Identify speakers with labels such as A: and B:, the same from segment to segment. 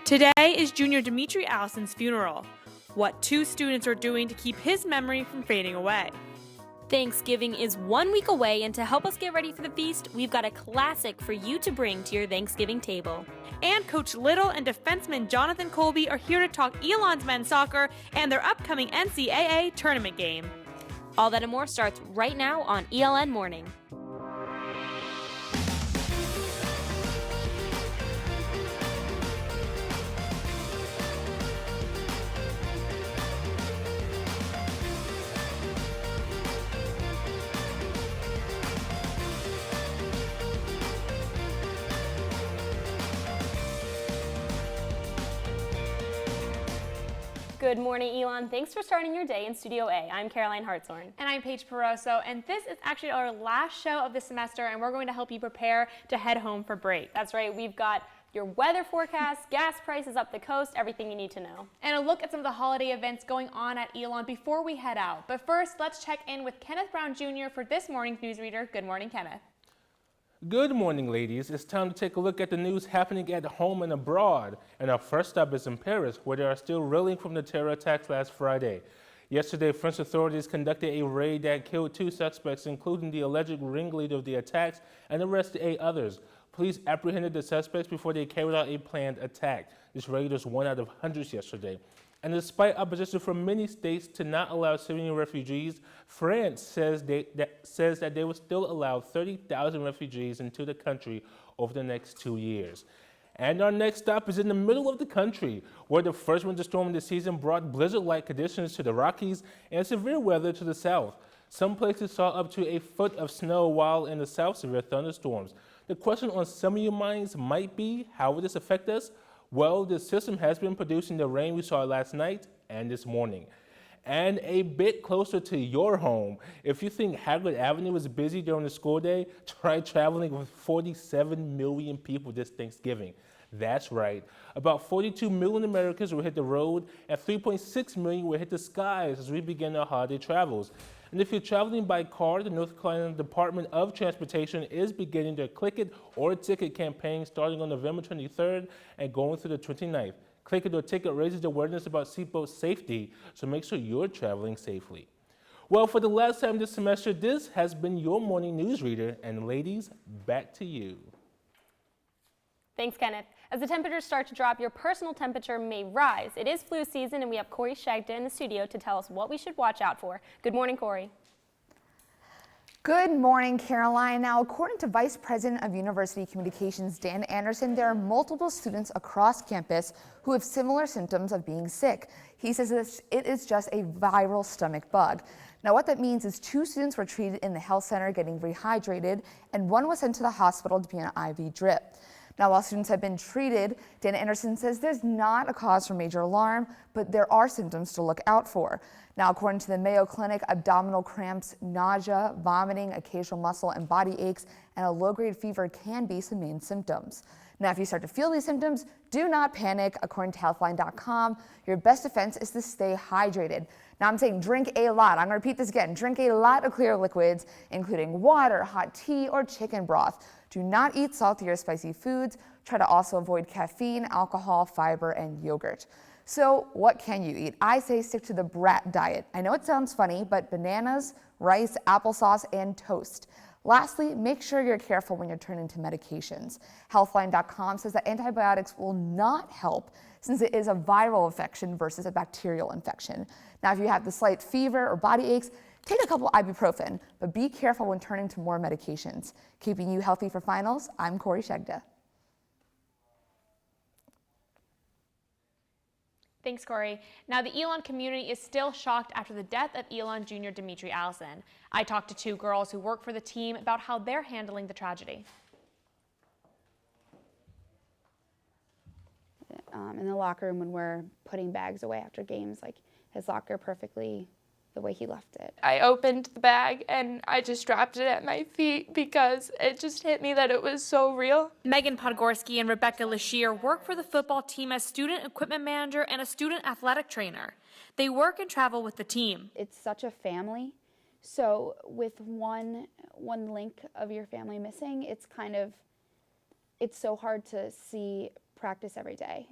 A: Today is junior Dimitri Allison's funeral. What 2 students are doing to keep his memory from fading away.
B: Thanksgiving is 1 week away, and to help us get ready for the feast, we've got a classic for you to bring to your Thanksgiving table.
A: And Coach Little and defenseman Jonathan Colby are here to talk ELN's men's soccer and their upcoming NCAA tournament game.
B: All that and more starts right now on ELN Morning. Good morning, Elon. Thanks for starting your day in Studio A. I'm Caroline Hartshorn.
C: And I'm Paige Peroso, and this is actually our last show of the semester, and we're going to help you prepare to head home for break.
B: That's right. We've got your weather forecast, gas prices up the coast, everything you need to know.
C: And a look at some of the holiday events going on at Elon before we head out. But first, let's check in with Kenneth Brown Jr. for this morning's newsreader. Good morning, Kenneth.
D: Good morning, ladies. It's time to take a look at the news happening at home and abroad. And our first stop is in Paris, where they are still reeling from the terror attacks last Friday. Yesterday, French authorities conducted a raid that killed 2 suspects, including the alleged ringleader of the attacks, and arrested 8 others. Police apprehended the suspects before they carried out a planned attack. This raid was one out of hundreds yesterday. And despite opposition from many states to not allow Syrian refugees, France says that they will still allow 30,000 refugees into the country over the next 2 years. And our next stop is in the middle of the country, where the first winter storm of the season brought blizzard-like conditions to the Rockies and severe weather to the south. Some places saw up to a foot of snow, while in the south, severe thunderstorms. The question on some of your minds might be, how will this affect us? Well, the system has been producing the rain we saw last night and this morning. And a bit closer to your home, if you think Haglett Avenue was busy during the school day, try traveling with 47 million people this Thanksgiving. That's right. About 42 million Americans will hit the road, and 3.6 million will hit the skies as we begin our holiday travels. And if you're traveling by car, the North Carolina Department of Transportation is beginning their Click It or Ticket campaign starting on November 23rd and going through the 29th. Click It or Ticket raises awareness about seatbelt safety, so make sure you're traveling safely. Well, for the last time this semester, this has been your morning newsreader, and ladies, back to you.
B: Thanks, Kenneth. As the temperatures start to drop, your personal temperature may rise. It is flu season, and we have Corey Shagda in the studio to tell us what we should watch out for. Good morning, Corey.
E: Good morning, Caroline. Now, according to Vice President of University Communications, Dan Anderson, there are multiple students across campus who have similar symptoms of being sick. He says it is just a viral stomach bug. Now, what that means is 2 students were treated in the health center getting rehydrated, and 1 was sent to the hospital to be on an IV drip. Now, while students have been treated, Dan Anderson says there's not a cause for major alarm, but there are symptoms to look out for. Now, according to the Mayo Clinic, abdominal cramps, nausea, vomiting, occasional muscle and body aches, and a low-grade fever can be some main symptoms. Now, if you start to feel these symptoms, do not panic. According to Healthline.com, your best defense is to stay hydrated. Now, I'm saying drink a lot. I'm going to repeat this again. Drink a lot of clear liquids, including water, hot tea, or chicken broth. Do not eat salty or spicy foods. Try to also avoid caffeine, alcohol, fiber, and yogurt. So what can you eat? I say stick to the brat diet. I know it sounds funny, but bananas, rice, applesauce, and toast. Lastly, make sure you're careful when you're turning to medications. Healthline.com says that antibiotics will not help since it is a viral infection versus a bacterial infection. Now, if you have the slight fever or body aches, take a couple ibuprofen, but be careful when turning to more medications. Keeping you healthy for finals, I'm Corey Shagda.
C: Thanks, Corey. Now, the Elon community is still shocked after the death of Elon Jr. Dimitri Allison. I talked to 2 girls who work for the team about how they're handling the tragedy.
F: In the locker room when we're putting bags away after games, like his locker perfectly the way he left it.
G: I opened the bag and I just dropped it at my feet because it just hit me that it was so real.
A: Megan Podgorski and Rebecca Lashir work for the football team as student equipment manager and a student athletic trainer. They work and travel with the team.
F: It's such a family. So with one link of your family missing, it's so hard to see practice every day.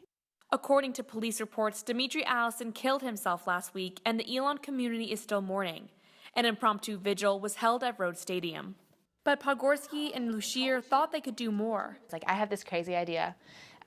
A: According to police reports, Dimitri Allison killed himself last week, and the Elon community is still mourning. An impromptu vigil was held at Rhodes Stadium. But Podgorski and Lucier thought they could do more.
H: It's like, I have this crazy idea,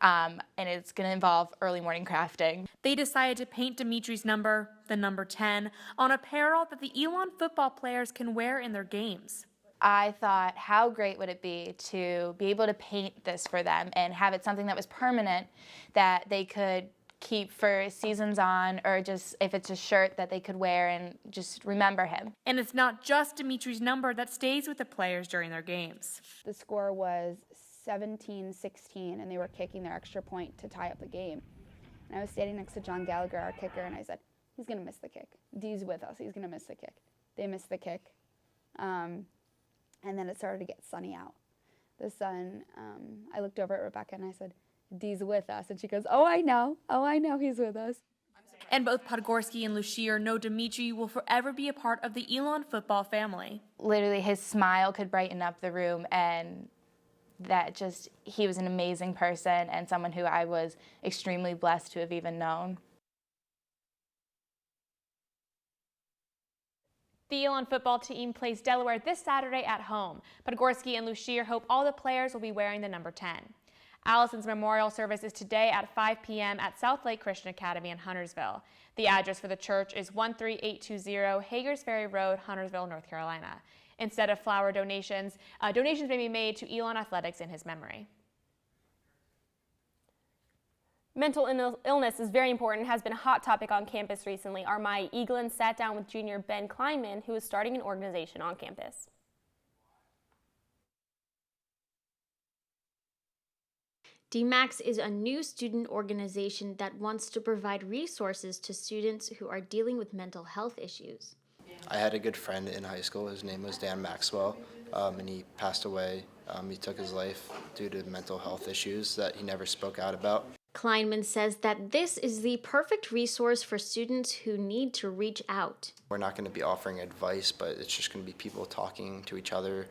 H: and it's going to involve early morning crafting.
A: They decided to paint Dimitri's number, the number 10, on apparel that the Elon football players can wear in their games.
H: I thought, how great would it be to be able to paint this for them and have it something that was permanent that they could keep for seasons on, or just if it's a shirt that they could wear and just remember him.
A: And it's not just Dimitri's number that stays with the players during their games.
F: The score was 17-16, and they were kicking their extra point to tie up the game. And I was standing next to John Gallagher, our kicker, and I said, he's going to miss the kick. D's with us. He's going to miss the kick. They missed the kick. And then it started to get sunny out. The sun, I looked over at Rebecca and I said, D's with us. And she goes, oh, I know, he's with us.
A: And both Podgorski and Lucier know Dimitri will forever be a part of the Elon football family.
H: Literally, his smile could brighten up the room, and he was an amazing person and someone who I was extremely blessed to have even known.
C: The Elon football team plays Delaware this Saturday at home. Podgorski and Lucier hope all the players will be wearing the number 10. Allison's memorial service is today at 5 p.m. at South Lake Christian Academy in Huntersville. The address for the church is 13820 Hagers Ferry Road, Huntersville, North Carolina. Instead of flower donations, donations may be made to Elon Athletics in his memory.
B: Mental illness is very important, has been a hot topic on campus recently. Our Maya Eaglin sat down with junior Ben Kleinman, who is starting an organization on campus.
I: DMAX is a new student organization that wants to provide resources to students who are dealing with mental health issues.
J: I had a good friend in high school. His name was Dan Maxwell, and he passed away. He took his life due to mental health issues that he never spoke out about.
I: Kleinman says that this is the perfect resource for students who need to reach out.
J: We're not going to be offering advice, but it's just going to be people talking to each other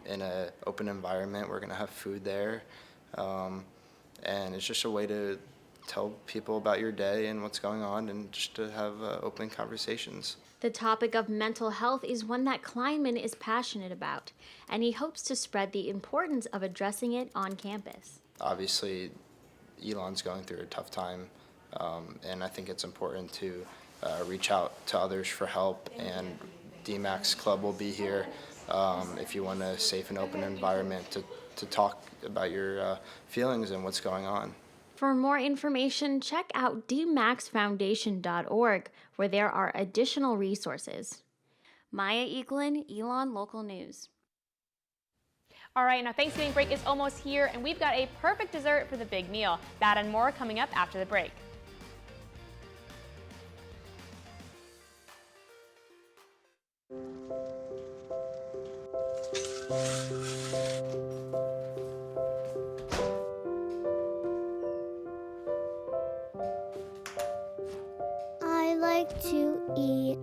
J: in an open environment. We're going to have food there, and it's just a way to tell people about your day and what's going on, and just to have open conversations.
I: The topic of mental health is one that Kleinman is passionate about, and he hopes to spread the importance of addressing it on campus.
J: Obviously, Elon's going through a tough time, and I think it's important to reach out to others for help, and DMAX Club will be here if you want a safe and open environment to talk about your feelings and what's going on.
I: For more information, check out dmaxfoundation.org, where there are additional resources. Maya Eaglin, Elon Local News.
C: All right, now Thanksgiving break is almost here, and we've got a perfect dessert for the big meal. That and more coming up after the break.
K: I like to eat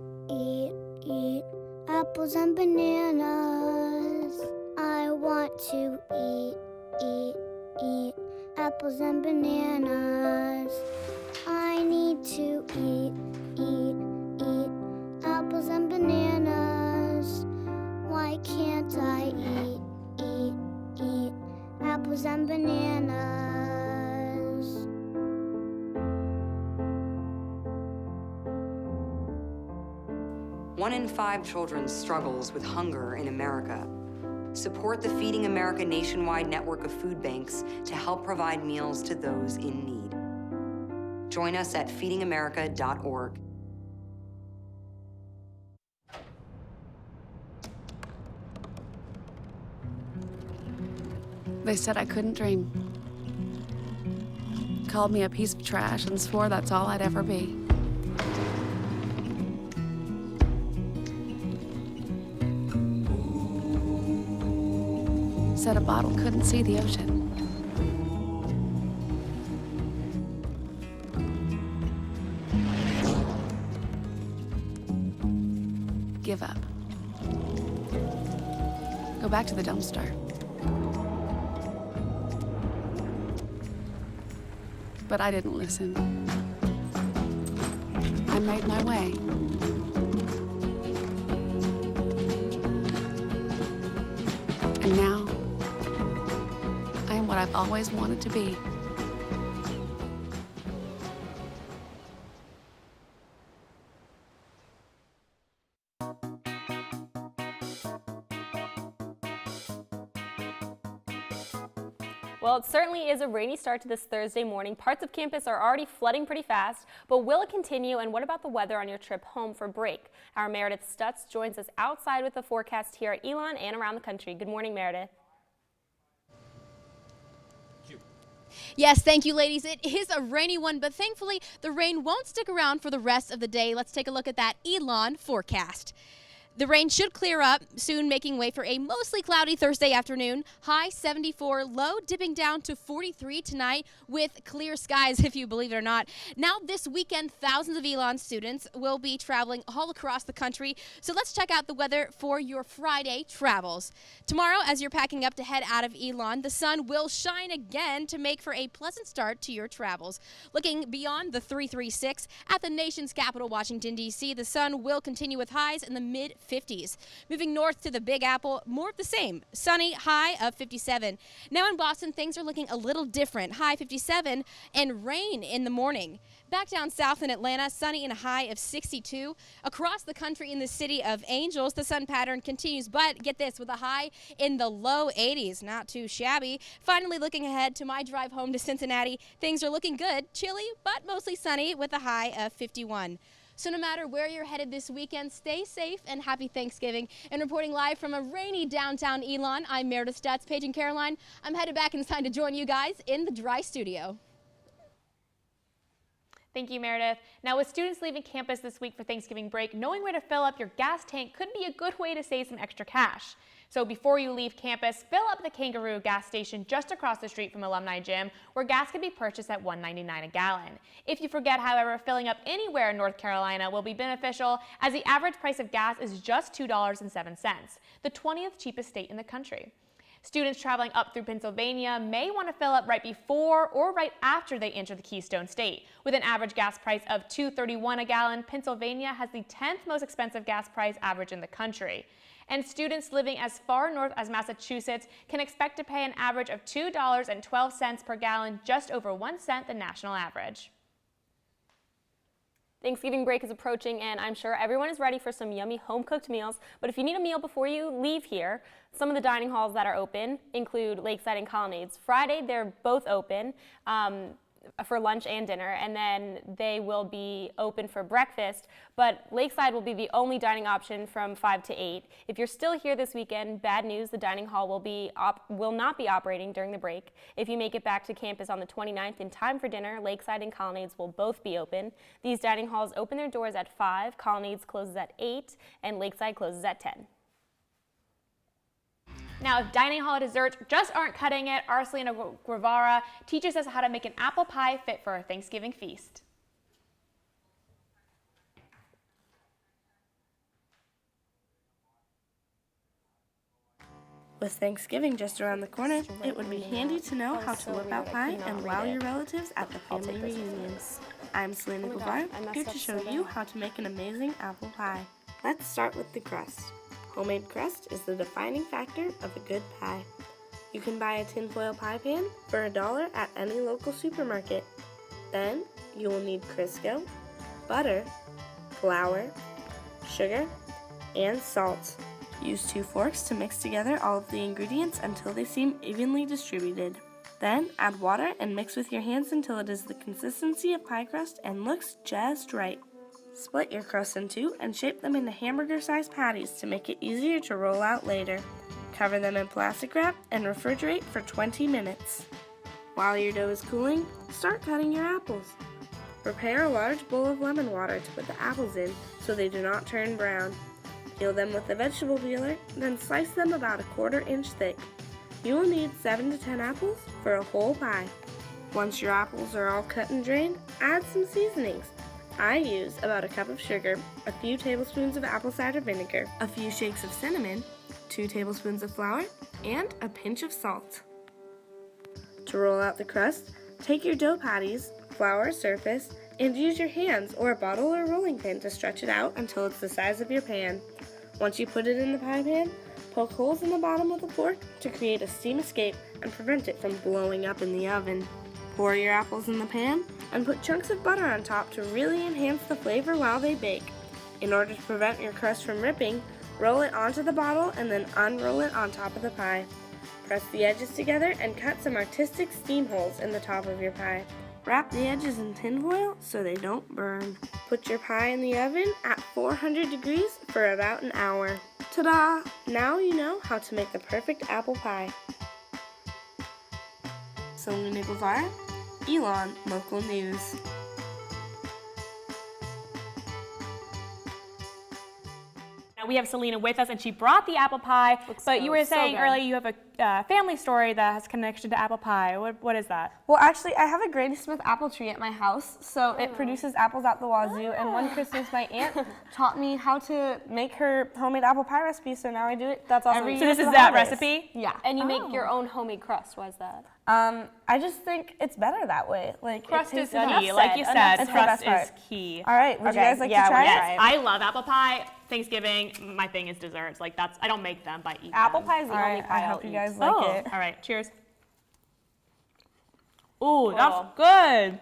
K: apples and bananas. I want to eat apples and bananas. I need to eat apples and bananas. Why can't I eat apples and bananas?
L: One in 5 children struggles with hunger in America. Support the Feeding America nationwide network of food banks to help provide meals to those in need. Join us at feedingamerica.org.
M: They said I couldn't dream. Called me a piece of trash and swore that's all I'd ever be. Said a bottle couldn't see the ocean. Give up. Go back to the dumpster. but I didn't listen. I made my way. And now, I am what I've always wanted to be.
B: Well, it certainly is a rainy start to this Thursday morning. Parts of campus are already flooding pretty fast, but will it continue? And what about the weather on your trip home for break? Our Meredith Stutz joins us outside with the forecast here at ELN and around the country. Good morning, Meredith.
N: Yes, thank you, ladies. It is a rainy one, but thankfully the rain won't stick around for the rest of the day. Let's take a look at that ELN forecast. The rain should clear up soon, making way for a mostly cloudy Thursday afternoon. High 74, low dipping down to 43 tonight with clear skies, if you believe it or not. Now this weekend, thousands of ELN students will be traveling all across the country. So let's check out the weather for your Friday travels. Tomorrow, as you're packing up to head out of ELN, the sun will shine again to make for a pleasant start to your travels. Looking beyond the 336 at the nation's capital, Washington, D.C., the sun will continue with highs in the mid-50s. Moving north to the Big Apple, more of the same. Sunny, high of 57. Now in Boston, things are looking a little different. High 57 and rain in the morning. Back down south in Atlanta, sunny and a high of 62. Across the country in the city of Angels, the sun pattern continues, but get this, with a high in the low 80s. Not too shabby. Finally, looking ahead to my drive home to Cincinnati, things are looking good. Chilly, but mostly sunny with a high of 51. So no matter where you're headed this weekend, stay safe and happy Thanksgiving. And reporting live from a rainy downtown ELN, I'm Meredith Stutz. Paige and Caroline, I'm headed back inside to join you guys in the dry studio.
C: Thank you, Meredith. Now, with students leaving campus this week for Thanksgiving break, knowing where to fill up your gas tank could be a good way to save some extra cash. So before you leave campus, fill up the Kangaroo gas station just across the street from Alumni Gym, where gas can be purchased at $1.99 a gallon. If you forget, however, filling up anywhere in North Carolina will be beneficial, as the average price of gas is just $2.07, the 20th cheapest state in the country. Students traveling up through Pennsylvania may want to fill up right before or right after they enter the Keystone State. With an average gas price of $2.31 a gallon, Pennsylvania has the 10th most expensive gas price average in the country. And students living as far north as Massachusetts can expect to pay an average of $2.12 per gallon, just over 1 cent the national average.
B: Thanksgiving break is approaching, and I'm sure everyone is ready for some yummy home-cooked meals. But if you need a meal before you leave here, some of the dining halls that are open include Lakeside and Colonnades. Friday, they're both open for lunch and dinner, and then they will be open for breakfast. But Lakeside will be the only dining option from 5 to 8. If you're still here this weekend, bad news, the dining hall will not be operating during the break. If you make it back to campus on the 29th in time for dinner, Lakeside and Colonnades will both be open. These dining halls open their doors at 5, Colonnades closes at 8, and Lakeside closes at 10.
C: Now, if dining hall desserts just aren't cutting it, Arcelina Guevara teaches us how to make an apple pie fit for a Thanksgiving feast.
O: With Thanksgiving just around the corner, it would be handy to know how to whip out pie and wow your relatives at the family reunions. I'm Selena Guevara, here to show you how to make an amazing apple pie. Let's start with the crust. Homemade crust is the defining factor of a good pie. You can buy a tinfoil pie pan for $1 at any local supermarket. Then you will need Crisco, butter, flour, sugar, and salt. Use 2 forks to mix together all of the ingredients until they seem evenly distributed. Then add water and mix with your hands until it is the consistency of pie crust and looks just right. Split your crust in 2 and shape them into hamburger-sized patties to make it easier to roll out later. Cover them in plastic wrap and refrigerate for 20 minutes. While your dough is cooling, start cutting your apples. Prepare a large bowl of lemon water to put the apples in so they do not turn brown. Peel them with a vegetable peeler, then slice them about 1/4 inch thick. You will need 7 to 10 apples for a whole pie. Once your apples are all cut and drained, add some seasonings. I use about 1 cup of sugar, a few tablespoons of apple cider vinegar, a few shakes of cinnamon, 2 tablespoons of flour, and a pinch of salt. To roll out the crust, take your dough patties, flour surface and use your hands or a bottle or rolling pin to stretch it out until it's the size of your pan. Once you put it in the pie pan, poke holes in the bottom of the fork to create a steam escape and prevent it from blowing up in the oven. Pour your apples in the pan and put chunks of butter on top to really enhance the flavor while they bake. In order to prevent your crust from ripping, roll it onto the bottle and then unroll it on top of the pie. Press the edges together and cut some artistic steam holes in the top of your pie. Wrap the edges in tinfoil so they don't burn. Put your pie in the oven at 400 degrees for about an hour. Ta-da! Now you know how to make the perfect apple pie. Selena Guevara, ELN Local News.
C: Now we have Selena with us, and she brought the apple pie. But you were saying earlier you have a family story that has connection to apple pie. What is that?
O: Well, actually, I have a Granny Smith apple tree at my house, so it produces apples out the wazoo. And one Christmas, my aunt taught me how to make her homemade apple pie recipe, so now I do it.
B: That's awesome.
C: So this is that recipe?
O: Yeah.
B: And you make your own homemade crust. Why is that?
O: I just think it's better that way. Like
C: Crust
O: it
C: is
O: tastes
C: key, like you said. Crust is key.
O: All right, would you guys like to try it?
C: Yes, I love apple pie. Thanksgiving, my thing is desserts. Like I don't make them, but I eat
B: Apple
C: them.
B: pie is the only pie
O: I
B: I'll
O: hope you
B: eat.
O: guys like it.
C: All right, cheers. Ooh, that's good.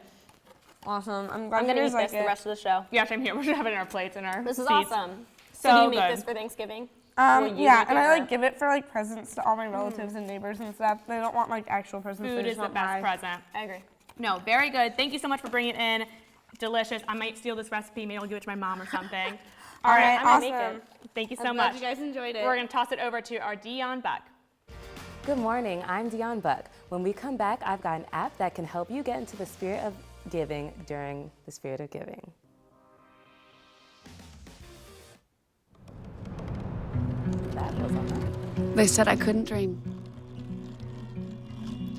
O: Awesome. I'm
B: I'm
O: glad you
B: gonna
O: guys
B: eat
O: like
B: this the rest of the show.
C: Yeah, same here. We should have it in our plates and our
B: This is
C: seats.
B: awesome.
C: So
B: do you
C: good.
B: make this for Thanksgiving?
O: Yeah, and I give it for presents to all my relatives and neighbors and stuff. They don't want actual presents.
C: Food
O: they
C: is
O: just
C: the
O: want
C: best
O: pie.
C: present.
B: I agree.
C: No, very good. Thank you so much for bringing it in. Delicious. I might steal this recipe. Maybe I'll give it to my mom or something.
O: All right,
C: I might make
O: awesome.
C: it. Thank you so
O: I'm glad
C: much.
O: you guys enjoyed it.
C: We're going to toss it over to our Dion Buck.
P: Good morning, I'm Dion Buck. When we come back, I've got an app that can help you get into the spirit of giving during the spirit of giving.
M: They said I couldn't dream.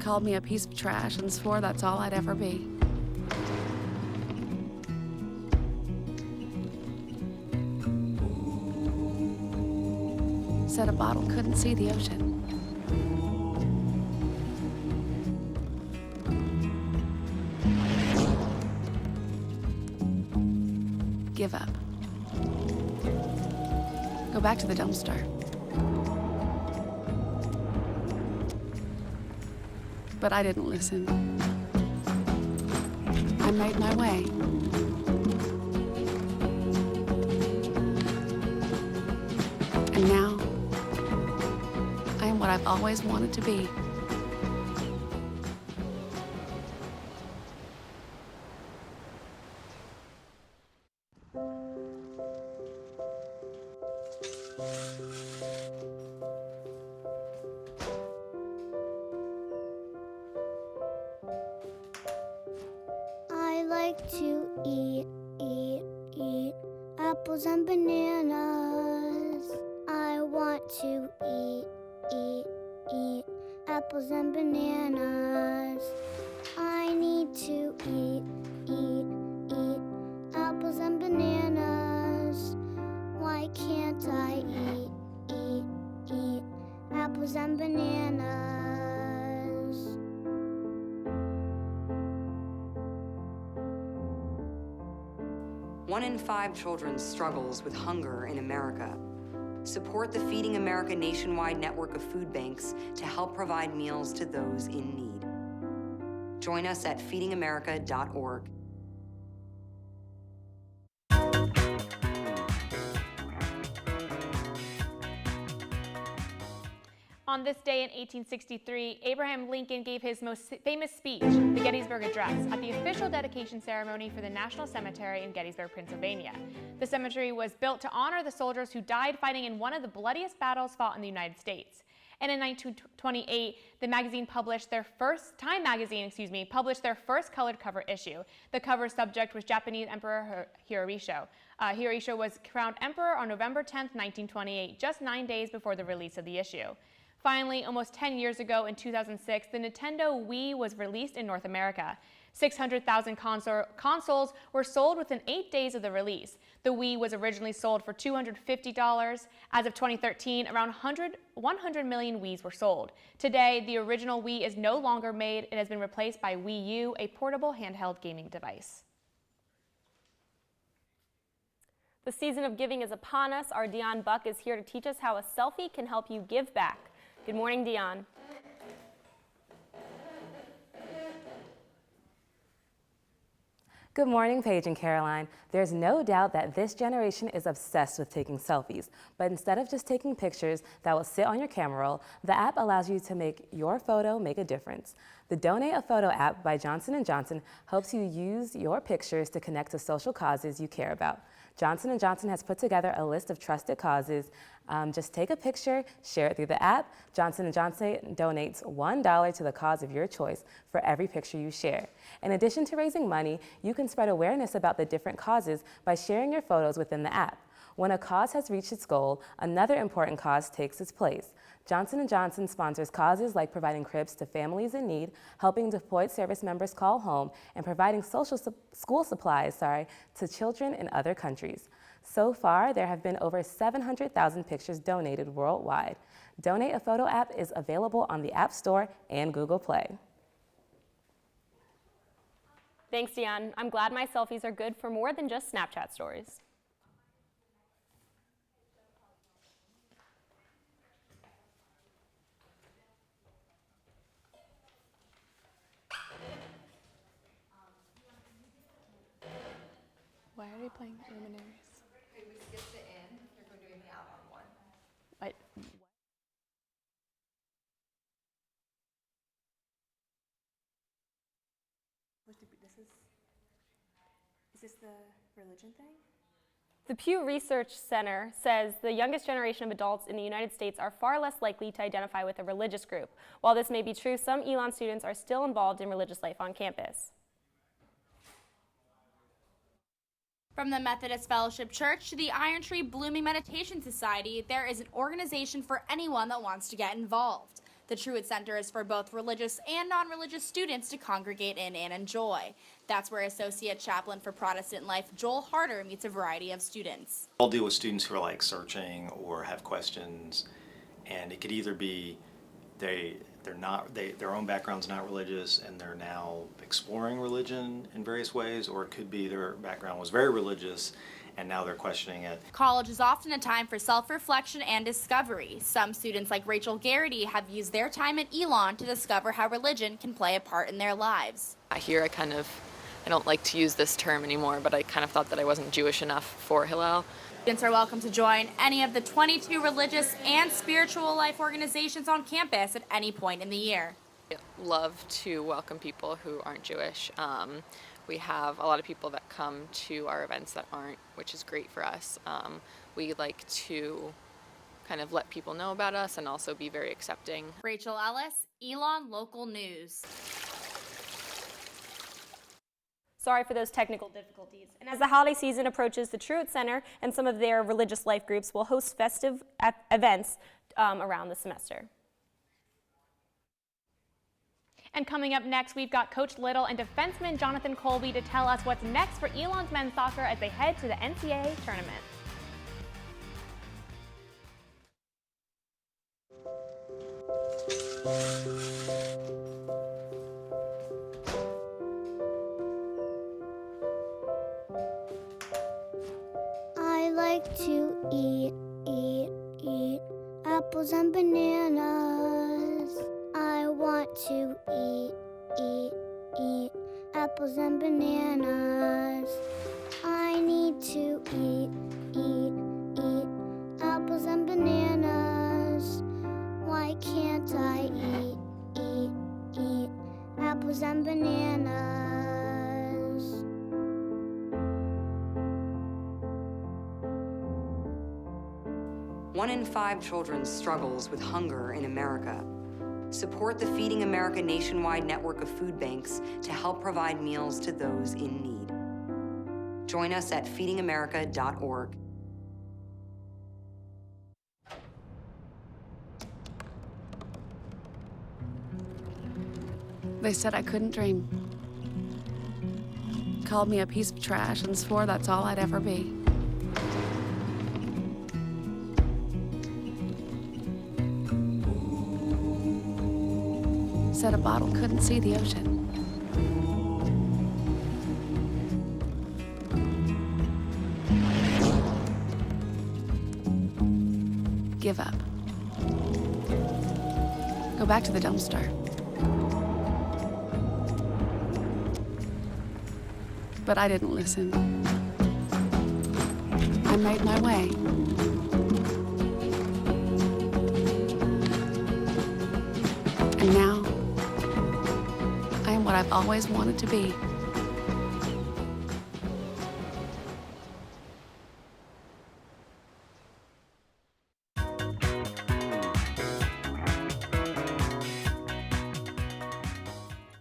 M: Called me a piece of trash and swore that's all I'd ever be. Said a bottle couldn't see the ocean. Give up. Go back to the dumpster. But I didn't listen. I made my way. And now, I am what I've always wanted to be.
K: I like to eat apples and bananas. I want to eat apples and bananas. I need to eat apples and bananas. Why can't I eat apples and bananas?
L: 1 in 5 children struggles with hunger in America. Support the Feeding America nationwide network of food banks to help provide meals to those in need. Join us at feedingamerica.org.
C: On this day in 1863, Abraham Lincoln gave his most famous speech, the Gettysburg Address, at the official dedication ceremony for the National Cemetery in Gettysburg, Pennsylvania. The cemetery was built to honor the soldiers who died fighting in one of the bloodiest battles fought in the United States. And in 1928, the magazine published their first, Time magazine, published their first colored cover issue. The cover subject was Japanese Emperor Hirohito. Hirohito was crowned emperor on November 10, 1928, just 9 days before the release of the issue. Finally, almost 10 years ago in 2006, the Nintendo Wii was released in North America. 600,000 consoles were sold within 8 days of the release. The Wii was originally sold for $250. As of 2013, around 100 million Wiis were sold. Today, the original Wii is no longer made. It has been replaced by Wii U, a portable handheld gaming device.
B: The season of giving is upon us. Our Dion Buck is here to teach us how a selfie can help you give back. Good morning, Dion.
P: Good morning, Paige and Caroline. There's no doubt that this generation is obsessed with taking selfies, but instead of just taking pictures that will sit on your camera roll, the app allows you to make your photo make a difference. The Donate a Photo app by Johnson & Johnson helps you use your pictures to connect to social causes you care about. Johnson & Johnson has put together a list of trusted causes. Just take a picture, share it through the app. Johnson & Johnson donates $1 to the cause of your choice for every picture you share. In addition to raising money, you can spread awareness about the different causes by sharing your photos within the app. When a cause has reached its goal, another important cause takes its place. Johnson & Johnson sponsors causes like providing cribs to families in need, helping deployed service members call home, and providing school supplies to children in other countries. So far, there have been over 700,000 pictures donated worldwide. Donate a Photo app is available on the App Store and Google Play.
B: Thanks, Dion. I'm glad my selfies are good for more than just Snapchat stories.
C: Why are we playing Luminaries?
E: Okay, we skipped the in. You're doing the out on one.
C: What? Is this the religion thing?
B: The Pew Research Center says the youngest generation of adults in the United States are far less likely to identify with a religious group. While this may be true, some ELN students are still involved in religious life on campus.
Q: From the Methodist Fellowship Church to the Iron Tree Blooming Meditation Society, there is an organization for anyone that wants to get involved. The Truett Center is for both religious and non-religious students to congregate in and enjoy. That's where Associate Chaplain for Protestant Life Joel Harder meets a variety of students.
R: I'll deal with students who are like searching or have questions, and it could either be their own background's not religious and they're now exploring religion in various ways, or it could be their background was very religious and now they're questioning it.
Q: College is often a time for self-reflection and discovery. Some students like Rachel Garrity have used their time at ELN to discover how religion can play a part in their lives.
S: Here I don't like to use this term anymore, but I kind of thought that I wasn't Jewish enough for Hillel.
Q: Students are welcome to join any of the 22 religious and spiritual life organizations on campus at any point in the year.
S: I love to welcome people who aren't Jewish. We have a lot of people that come to our events that aren't, which is great for us. We like to kind of let people know about us and also be very accepting.
Q: Rachel Ellis, ELN Local News.
B: Sorry for those technical difficulties. And as the holiday season approaches, the Truett Center and some of their religious life groups will host festive events around the semester.
C: And coming up next, we've got Coach Little and defenseman Jonathan Colby to tell us what's next for ELN's men's soccer as they head to the NCAA tournament.
K: I like to eat apples and bananas. I want to eat apples and bananas. I need to eat apples and bananas. Why can't I eat apples and bananas?
L: 1 in 5 children struggles with hunger in America. Support the Feeding America nationwide network of food banks to help provide meals to those in need. Join us at feedingamerica.org.
M: They said I couldn't dream. called me a piece of trash and swore that's all I'd ever be. Said a bottle couldn't see the ocean. Give up. Go back to the dumpster. But I didn't listen. I made my way. And now, I am what I've always wanted to be.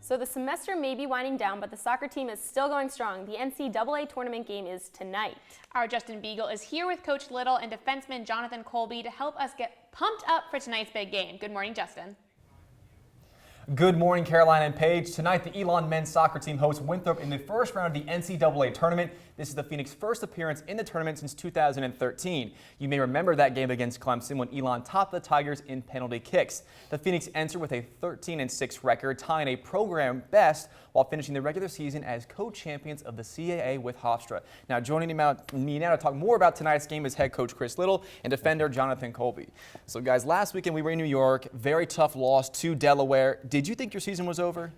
B: So the semester may be winding down, but the soccer team is still going strong. The NCAA tournament game is tonight.
C: Our Justin Beagle is here with Coach Little and defenseman Jonathan Colby to help us get pumped up for tonight's big game. Good morning, Justin.
T: Good morning, Caroline and Paige. Tonight, the ELN men's soccer team hosts Winthrop in the first round of the NCAA tournament. This is the Phoenix' first appearance in the tournament since 2013. You may remember that game against Clemson when ELN topped the Tigers in penalty kicks. The Phoenix enter with a 13-6 record, tying a program best while finishing the regular season as co-champions of the CAA with Hofstra. Now, joining me now to talk more about tonight's game is head coach Chris Little and defender Jonathan Colby. So, guys, last weekend we were in New York. Very tough loss to Delaware. Did you think your season was over?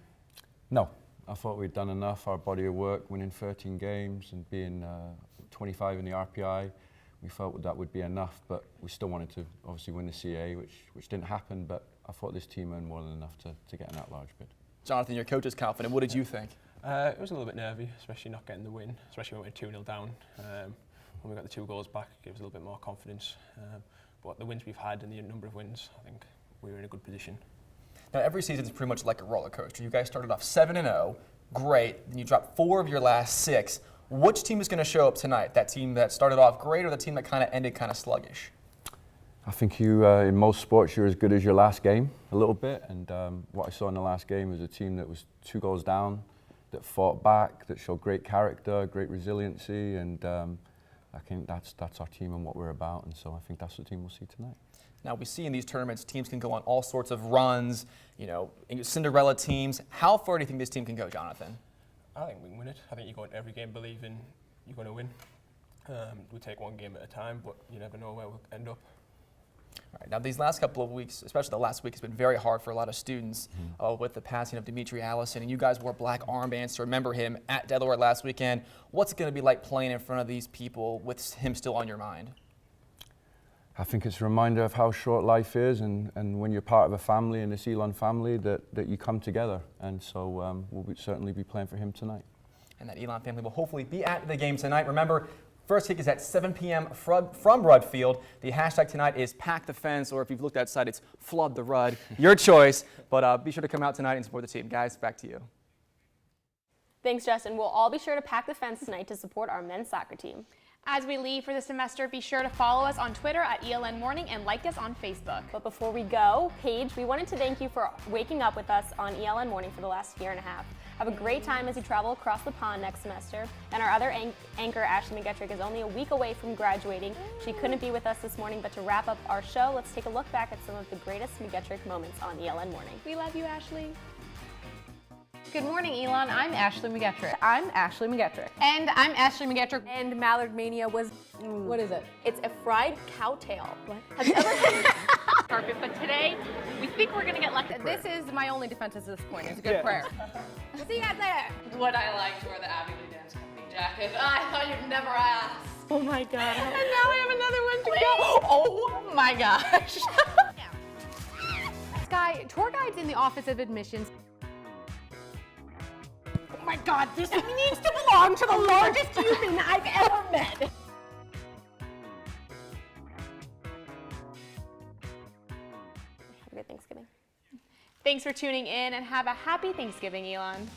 U: No. I thought we'd done enough. Our body of work, winning 13 games and being 25 in the RPI, we felt that would be enough, but we still wanted to obviously win the CAA, which didn't happen, but I thought this team earned more than enough to get an at-large bid.
T: Jonathan, your coach is confident. What did you think?
V: It was a little bit nervy, especially not getting the win, especially when we were 2-0 down. When we got the 2 goals back, it gave us a little bit more confidence. But the wins we've had and the number of wins, I think we were in a good position.
T: Now, every season is pretty much like a roller coaster. You guys started off 7-0, great. Then you dropped 4 of your last 6. Which team is going to show up tonight? That team that started off great or the team that kind of ended kind of sluggish?
U: I think you, in most sports, you're as good as your last game a little bit. And what I saw in the last game was a team that was 2 goals down, that fought back, that showed great character, great resiliency. And I think that's our team and what we're about. And so I think that's the team we'll see tonight.
T: Now, we see in these tournaments, teams can go on all sorts of runs, Cinderella teams. How far do you think this team can go, Jonathan?
V: I think we can win it. I think you go into every game believing you're going to win. We take one game at a time, but you never know where we'll end up.
T: All right, now these last couple of weeks, especially the last week, has been very hard for a lot of students with the passing of Dimitri Allison, and you guys wore black armbands to remember him at Delaware last weekend. What's it going to be like playing in front of these people with him still on your mind?
U: I think it's a reminder of how short life is, and when you're part of a family, and this ELN family, that you come together. And so we'll certainly be playing for him tonight.
T: And that ELN family will hopefully be at the game tonight. Remember, first kick is at 7 p.m. from Rudd Field. The hashtag tonight is Pack the Fence, or if you've looked outside, it's Flood the Rudd. Your choice. But be sure to come out tonight and support the team. Guys, back to you.
B: Thanks, Justin. We'll all be sure to pack the fence tonight to support our men's soccer team.
C: As we leave for the semester, be sure to follow us on Twitter at ELN Morning and like us on Facebook.
B: But before we go, Paige, we wanted to thank you for waking up with us on ELN Morning for the last year and a half. Have a great time as you travel across the pond next semester. And our other anchor, Ashley McGettrick, is only a week away from graduating. She couldn't be with us this morning, but to wrap up our show, let's take a look back at some of the greatest McGettrick moments on ELN Morning.
C: We love you, Ashley.
W: Good morning, ELN. I'm Ashley McGettrick. I'm Ashley McGettrick.
Q: And I'm Ashley McGettrick.
W: And Mallard Mania was, what is it?
Q: It's a fried cow tail.
W: What?
Q: Have you ever
C: Perfect, but today, we think we're gonna get lucky.
W: This is my only defense at this point. It's a good prayer.
Q: We'll see you guys later.
X: What I liked were the Abbey Lee Dance Company jacket. I thought you'd never ask.
W: Oh my God.
X: And now we have another one to go. Oh my gosh.
Q: Sky, tour guides in the Office of Admissions.
W: Oh my God, this needs to belong to the largest human I've ever met.
B: Have a good Thanksgiving.
C: Thanks for tuning in and have a happy Thanksgiving, ELN.